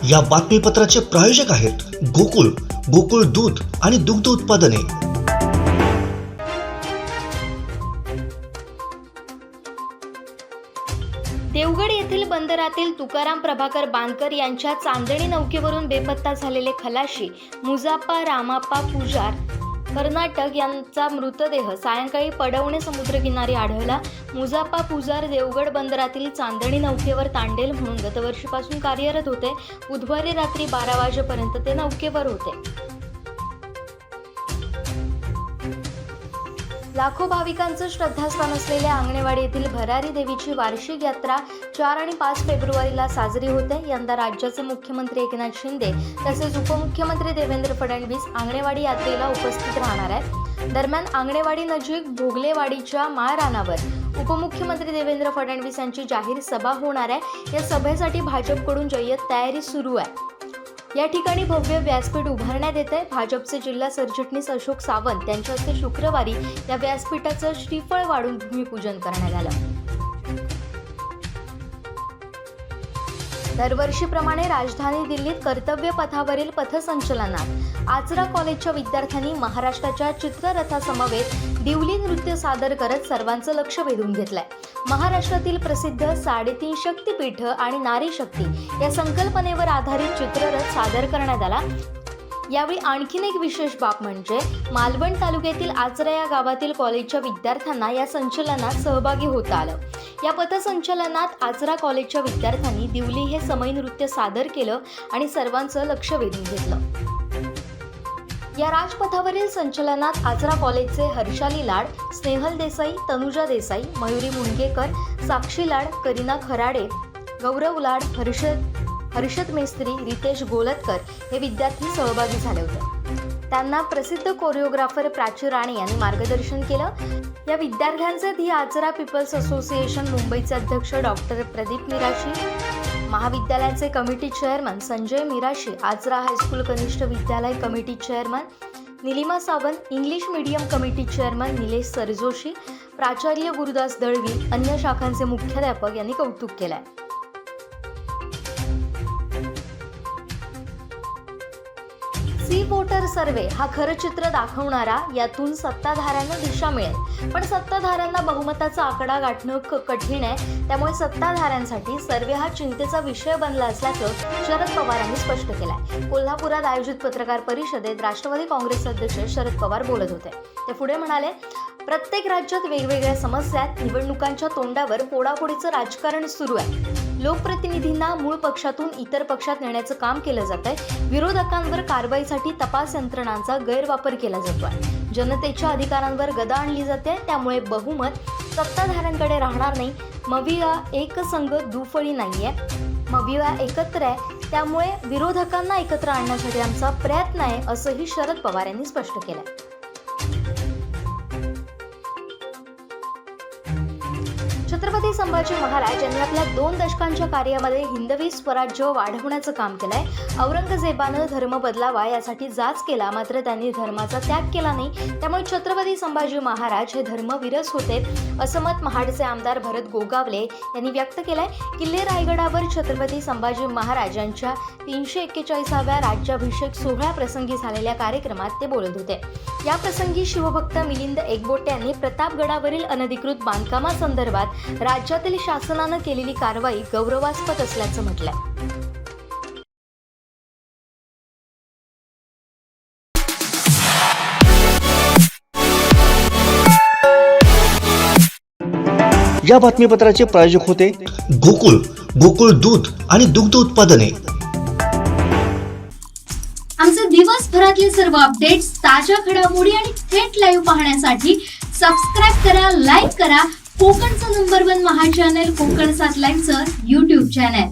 या बातमीपत्राचे प्रायोजक आहेत गोकुळ, गोकुळ दूध आणि दुग्ध उत्पादने। देवगड येथील बंदरातील तुकाराम प्रभाकर बांदकर यांच्या चांदणी नौकेवरून बेपत्ता झालेले खलाशी मुजाप्पा रामाप्पा पुजार कर्नाटक यांचा मृतदेह सायंकाळी पडवणे समुद्रकिनारी आढळला। मुजाप्पा पुजार देवगड बंदरातील चांदणी नौकेवर तांडेल म्हणून गतवर्षीपासून कार्यरत होते। बुधवारी रात्री 12 वाजेपर्यंत ते नौकेवर होते। लाखो भाविकांचं श्रद्धास्थान असलेल्या आंगणेवाडी येथील भरारी देवीची वार्षिक यात्रा 4 आणि 5 फेब्रुवारीला साजरी होते। यंदा राज्याचे मुख्यमंत्री एकनाथ शिंदे तसेच उपमुख्यमंत्री देवेंद्र फडणवीस आंगणेवाडी यात्रेला उपस्थित राहणार आहेत। दरम्यान आंगणेवाडी नजीक भोगलेवाडीच्या माळरानावर उपमुख्यमंत्री देवेंद्र फडणवीस यांची जाहीर सभा होणार आहे। या सभेसाठी भाजपकडून जय्यत तयारी सुरू आहे। या ठिकाणी भव्य व्यासपीठ उभारण्यात येत आहे। भाजपचे जिल्हा सरचिटणीस अशोक सावंत यांच्या हस्ते शुक्रवारी या व्यासपीठाचं श्रीफळ वाढून भूमिपूजन करण्यात आलं। दरवर्षीप्रमाणे राजधानी दिल्लीत कर्तव्य पथावरील पथसंचलनात आचरा कॉलेजच्या विद्यार्थ्यांनी महाराष्ट्राच्या चित्ररथासमवेत दिवली नृत्य सादर करत सर्वांचं लक्ष वेधून घेतलंय। महाराष्ट्रातील प्रसिद्ध 3.5 शक्तिपीठ आणि नारी शक्ती या संकल्पनेवर आधारित चित्ररथ सादर करण्यात आला। यावेळी आणखीन एक विशेष बाब म्हणजे मालवण तालुक्यातील आचरा या गावातील कॉलेजच्या विद्यार्थ्यांना या संचलनात सहभागी होता आलं। या पथसंचलनात आचरा कॉलेजच्या विद्यार्थ्यांनी दिवली हे समय नृत्य सादर केलं आणि सर्वांचं लक्ष वेधून घेतलं। या राजपथावरील संचलनात आचरा कॉलेजचे हर्षाली लाड, स्नेहल देसाई, तनुजा देसाई, मयुरी मुंडगेकर, साक्षी लाड, करीना खराडे, गौरव लाड, हर्षद मेस्त्री, रितेश गोलतकर हे विद्यार्थी सहभागी झाले होते। त्यांना प्रसिद्ध कोरिओग्राफर प्राची राणे यांनी मार्गदर्शन केलं। या विद्यार्थ्यांचे दी आचरा पीपल्स असोसिएशन मुंबईचे अध्यक्ष डॉक्टर प्रदीप मिराशी, महाविद्यालयाचे committee chairman Sanjay Mirashi, Achara high school कनिष्ठ विद्यालय committee chairman Nilima Sawant, English medium committee chairman Nilesh Sarjoshi, प्राचार्य गुरुदास दळवी, अन्य शाखांचे मुख्याध्यापक यांनी कौतुक केलंय। सी वोटर सर्वे हा खरं चित्र दाखवणारा, यातून सत्ताधाऱ्यांना दिशा मिळेल, पण सत्ताधाऱ्यांना बहुमताचा आकडा गाठणं कठीण आहे। त्यामुळे सत्ताधाऱ्यांसाठी सर्वे हा चिंतेचा विषय बनला असल्याचं शरद पवार यांनी स्पष्ट केलंय। कोल्हापुरात आयोजित पत्रकार परिषदेत राष्ट्रवादी काँग्रेस अध्यक्ष शरद पवार बोलत होते। ते पुढे म्हणाले, प्रत्येक राज्यात वेगवेगळ्या समस्या आहेत। निवडणुकांच्या तोंडावर फोडाफोडीचं राजकारण सुरू आहे। लोकप्रतिनिधींना मूळ पक्षातून इतर पक्षात नेण्याचं काम केलं जातंय। विरोधकांवर कारवाईसाठी तपास यंत्रणांचा गैरवापर केला जातोय। जनतेच्या अधिकारांवर गदा आणली जाते। त्यामुळे बहुमत सत्ताधाऱ्यांकडे राहणार नाही। मविया एक संघ दुफळी नाहीये, मविया एकत्र आहे। त्यामुळे विरोधकांना एकत्र आणण्यासाठी आमचा प्रयत्न आहे, असंही शरद पवार यांनी स्पष्ट केलंय। छत्रपती संभाजी महाराज यांनी आपल्या 2 दशकांच्या कार्यामध्ये हिंदवी स्वराज्य वाढवण्याचं काम केलंय। औरंगजेबानं धर्म बदलावा यासाठी जाच केला, मात्र त्यांनी धर्माचा त्याग केला नाही। त्यामुळे छत्रपती संभाजी महाराज हे धर्मविरस होते, असं मत महाडचे आमदार भरत गोगावले यांनी व्यक्त केलंय। किल्ले रायगडावर छत्रपती संभाजी महाराज यांच्या 341व्या राज्याभिषेक सोहळ्याप्रसंगी झालेल्या कार्यक्रमात ते बोलत होते। या प्रसंगी शिवभक्त मिलिंद एकबोटे यांनी प्रतापगडावरील अनधिकृत बांधकामासंदर्भात राज्यातील शासनानं केलेली कारवाई गौरवास्पद असल्याचं म्हटलंय। या बातमीपत्राचे प्रायोजक होते गोकुळ, गोकुळ दूध आणि दुग्ध उत्पादने। आमचे दिवसभरातले सर्व अपडेट्स, ताज्या घडामोडी आणि थेट लाईव्ह पाहण्यासाठी सबस्क्राईब करा, लाईक करा कोकणचं नंबर 1 महा चॅनल कोकण 7 लाईव्हचं YouTube चॅनल।